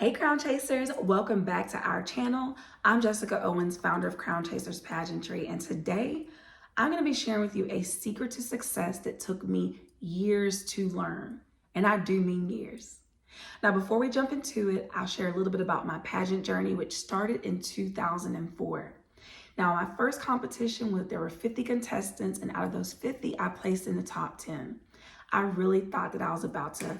Hey Crown Chasers, welcome back to our channel. I'm Jessica Owens, founder of Crown Chasers Pageantry, and today I'm going to be sharing with you a secret to success that took me years to learn, and I do mean years. Now, before we jump into it, I'll share a little bit about my pageant journey, which started in 2004. Now, my first competition there were 50 contestants, and out of those 50, I placed in the top 10. I really thought that I was about to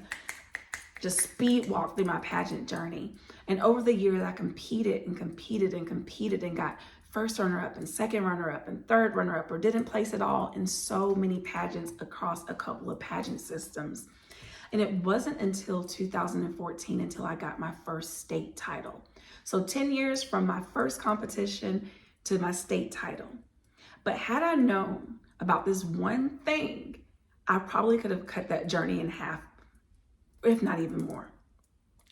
just speed walk through my pageant journey. And over the years, I competed and got first runner-up and second runner-up and third runner-up, or didn't place at all in so many pageants across a couple of pageant systems. And it wasn't until 2014 until I got my first state title. So 10 years from my first competition to my state title. But had I known about this one thing, I probably could have cut that journey in half, if not even more.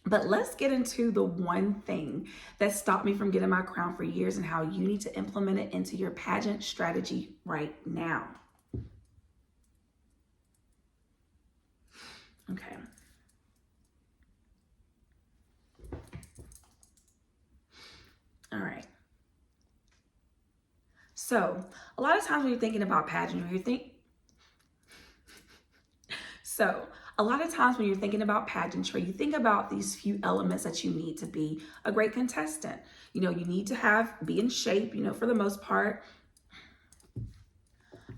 But let's get into the one thing that stopped me from getting my crown for years and how you need to implement it into your pageant strategy right now. Okay. All right. So a lot of times when you're thinking about pageantry, you think about these few elements that you need to be a great contestant. You need to be in shape, for the most part.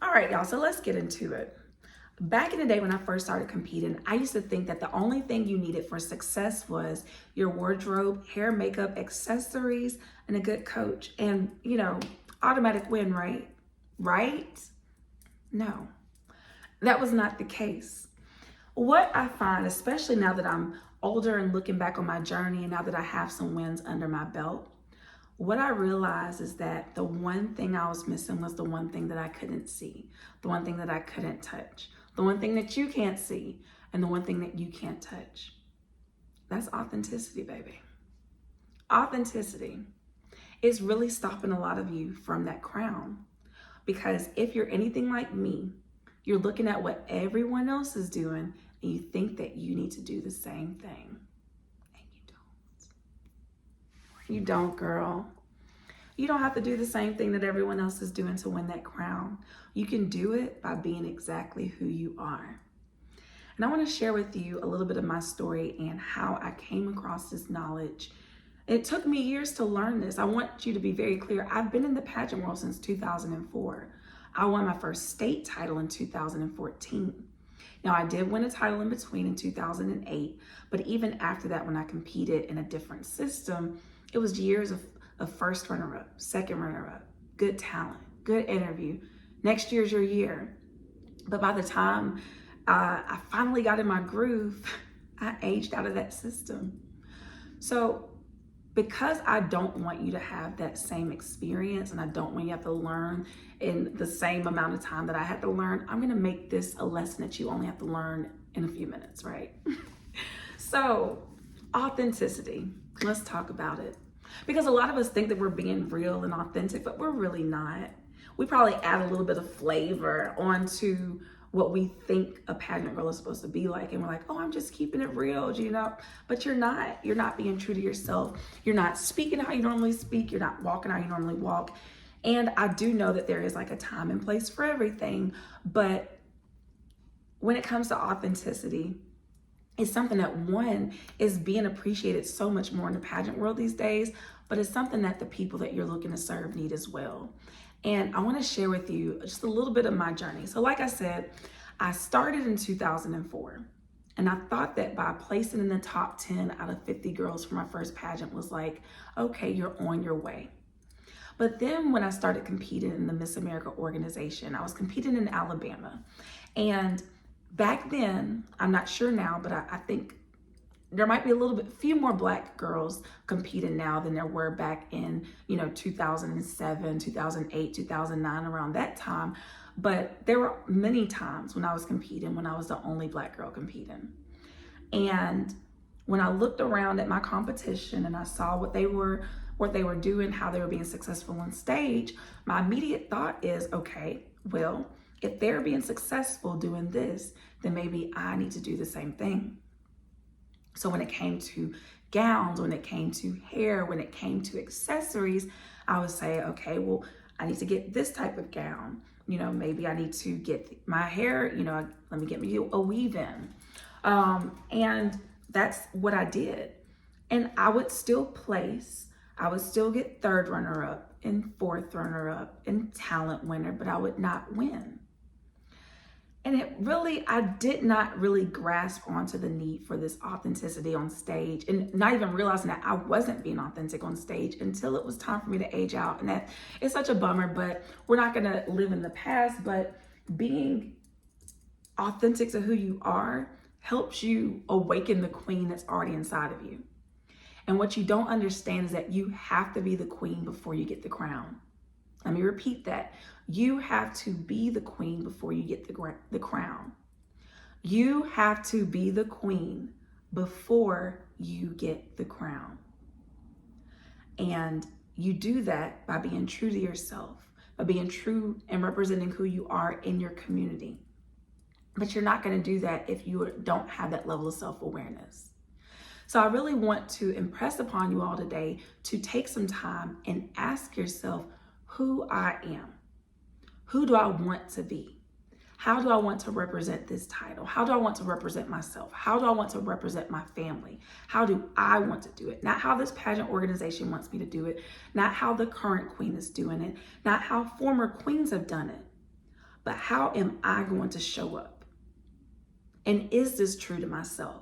All right, y'all, so let's get into it. Back in the day when I first started competing, I used to think that the only thing you needed for success was your wardrobe, hair, makeup, accessories, and a good coach. And, automatic win, right? Right? No, that was not the case. What I find, especially now that I'm older and looking back on my journey and now that I have some wins under my belt, what I realized is that the one thing I was missing was the one thing that I couldn't see, the one thing that I couldn't touch, the one thing that you can't see, and the one thing that you can't touch. That's authenticity, baby. Authenticity is really stopping a lot of you from that crown. Because if you're anything like me, you're looking at what everyone else is doing and you think that you need to do the same thing. And you don't. You don't, girl. You don't have to do the same thing that everyone else is doing to win that crown. You can do it by being exactly who you are. And I want to share with you a little bit of my story and how I came across this knowledge. It took me years to learn this. I want you to be very clear. I've been in the pageant world since 2004. I won my first state title in 2014. Now, I did win a title in between in 2008, but even after that, when I competed in a different system, it was years of first runner-up, second runner-up, good talent, good interview. Next year's your year. But by the time I finally got in my groove, I aged out of that system. So because I don't want you to have that same experience and I don't want you to have to learn in the same amount of time that I had to learn, I'm gonna make this a lesson that you only have to learn in a few minutes, right? So, authenticity, let's talk about it. Because a lot of us think that we're being real and authentic, but we're really not. We probably add a little bit of flavor onto what we think a pageant girl is supposed to be like. And we're like, oh, I'm just keeping it real, but you're not. You're not being true to yourself. You're not speaking how you normally speak. You're not walking how you normally walk. And I do know that there is like a time and place for everything. But when it comes to authenticity, it's something that, one, is being appreciated so much more in the pageant world these days, but it's something that the people that you're looking to serve need as well. And I want to share with you just a little bit of my journey. So like I said, I started in 2004, and I thought that by placing in the top 10 out of 50 girls for my first pageant was like, okay, you're on your way. But then when I started competing in the Miss America organization, I was competing in Alabama. And back then, I'm not sure now, but I think there might be few more Black girls competing now than there were back in, 2007, 2008, 2009, around that time. But there were many times when I was competing, when I was the only Black girl competing. And when I looked around at my competition and I saw what they were doing, how they were being successful on stage, my immediate thought is, okay, well, if they're being successful doing this, then maybe I need to do the same thing. So when it came to gowns, when it came to hair, when it came to accessories, I would say, okay, well, I need to get this type of gown. You know, maybe I need to get my hair, you know, let me get me a weave in. And that's what I did. And I would still place, I would still get third runner up and fourth runner up and talent winner, but I would not win. And I did not really grasp onto the need for this authenticity on stage, and not even realizing that I wasn't being authentic on stage until it was time for me to age out. And that is such a bummer, but we're not going to live in the past. But being authentic to who you are helps you awaken the queen that's already inside of you. And what you don't understand is that you have to be the queen before you get the crown. Let me repeat that. You have to be the queen before you get the crown. You have to be the queen before you get the crown. And you do that by being true to yourself, by being true and representing who you are in your community. But you're not going to do that if you don't have that level of self-awareness. So I really want to impress upon you all today to take some time and ask yourself who I am. Who do I want to be? How do I want to represent this title? How do I want to represent myself? How do I want to represent my family? How do I want to do it? Not how this pageant organization wants me to do it, not how the current queen is doing it, not how former queens have done it, but how am I going to show up? And is this true to myself?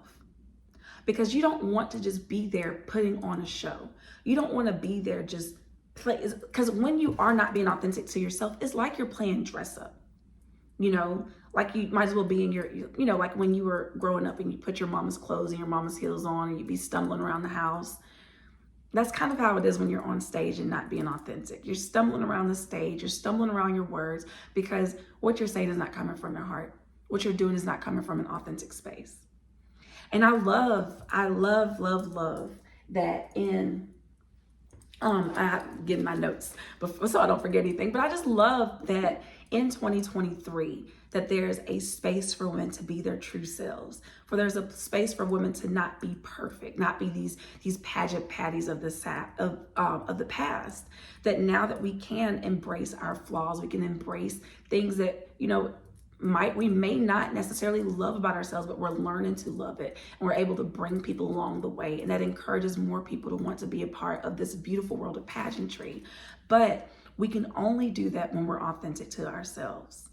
Because you don't want to just be there putting on a show. You don't want to be there just because when you are not being authentic to yourself, it's like you're playing dress up. You know, like you might as well be in your, you know, like when you were growing up and you put your mama's clothes and your mama's heels on and you'd be stumbling around the house. That's kind of how it is when you're on stage and not being authentic. You're stumbling around the stage, you're stumbling around your words because what you're saying is not coming from your heart. What you're doing is not coming from an authentic space. And I love that in, I have to get my notes before, so I don't forget anything, but I just love that in 2023, that there's a space for women to be their true selves, for there's a space for women to not be perfect, not be these pageant patties of the past, that now that we can embrace our flaws, we can embrace things that, you know, we may not necessarily love about ourselves, but we're learning to love it. And we're able to bring people along the way. And that encourages more people to want to be a part of this beautiful world of pageantry. But we can only do that when we're authentic to ourselves.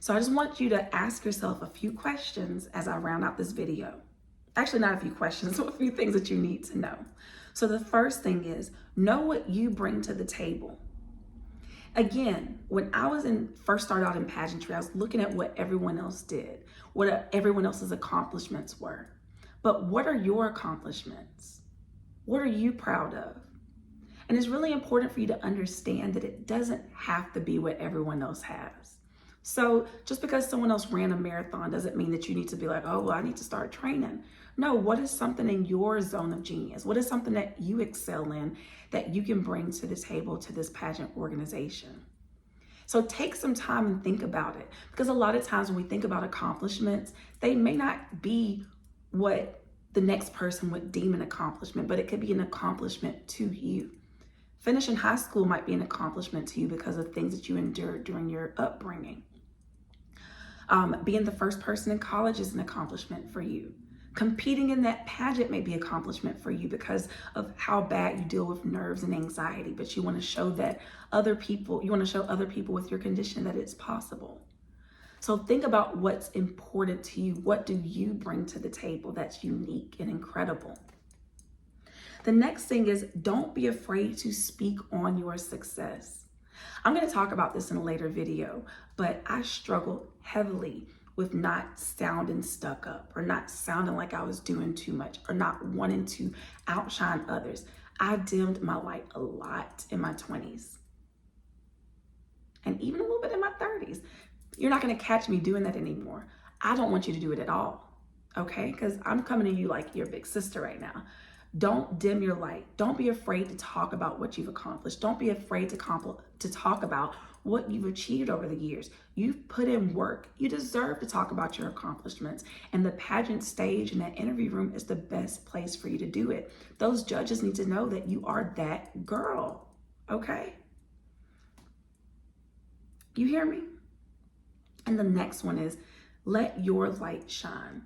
So I just want you to ask yourself a few questions as I round out this video. Actually, not a few questions, so a few things that you need to know. So the first thing is, know what you bring to the table. Again, when I was first started out in pageantry, I was looking at what everyone else did, what everyone else's accomplishments were. But what are your accomplishments? What are you proud of? And it's really important for you to understand that it doesn't have to be what everyone else has. So just because someone else ran a marathon doesn't mean that you need to be like, oh, well, I need to start training. No, what is something in your zone of genius? What is something that you excel in that you can bring to the table to this pageant organization? So take some time and think about it, because a lot of times when we think about accomplishments, they may not be what the next person would deem an accomplishment, but it could be an accomplishment to you. Finishing high school might be an accomplishment to you because of things that you endured during your upbringing. Being the first person in college is an accomplishment for you. Competing in that pageant may be an accomplishment for you because of how bad you deal with nerves and anxiety, but you want to show that other people with your condition that it's possible. So think about what's important to you. What do you bring to the table that's unique and incredible? The next thing is, don't be afraid to speak on your success. I'm going to talk about this in a later video, but I struggled heavily with not sounding stuck up or not sounding like I was doing too much or not wanting to outshine others. I dimmed my light a lot in my 20s and even a little bit in my 30s. You're not going to catch me doing that anymore. I don't want you to do it at all, okay? Because I'm coming to you like your big sister right now. Don't dim your light. Don't be afraid to talk about what you've accomplished. Don't be afraid to talk about what you've achieved over the years. You've put in work. You deserve to talk about your accomplishments. And the pageant stage and that interview room is the best place for you to do it. Those judges need to know that you are that girl, okay? You hear me? And the next one is, let your light shine.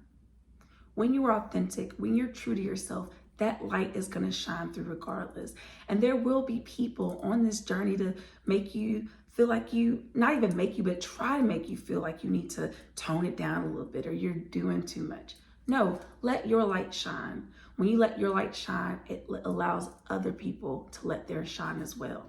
When you're authentic, when you're true to yourself, that light is going to shine through regardless. And there will be people on this journey to make you feel like not even make you, but try to make you feel like you need to tone it down a little bit or you're doing too much. No, let your light shine. When you let your light shine, it allows other people to let theirs shine as well.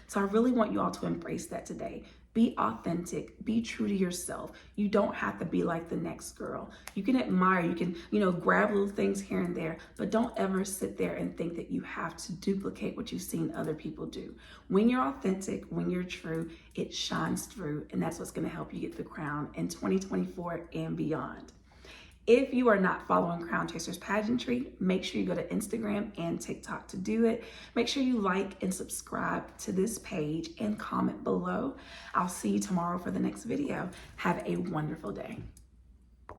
So I really want you all to embrace that today. Be authentic, be true to yourself. You don't have to be like the next girl. You can admire, you can, grab little things here and there, but don't ever sit there and think that you have to duplicate what you've seen other people do. When you're authentic, when you're true, it shines through, and that's what's gonna help you get the crown in 2024 and beyond. If you are not following Crown Chasers Pageantry, make sure you go to Instagram and TikTok to do it. Make sure you like and subscribe to this page and comment below. I'll see you tomorrow for the next video. Have a wonderful day.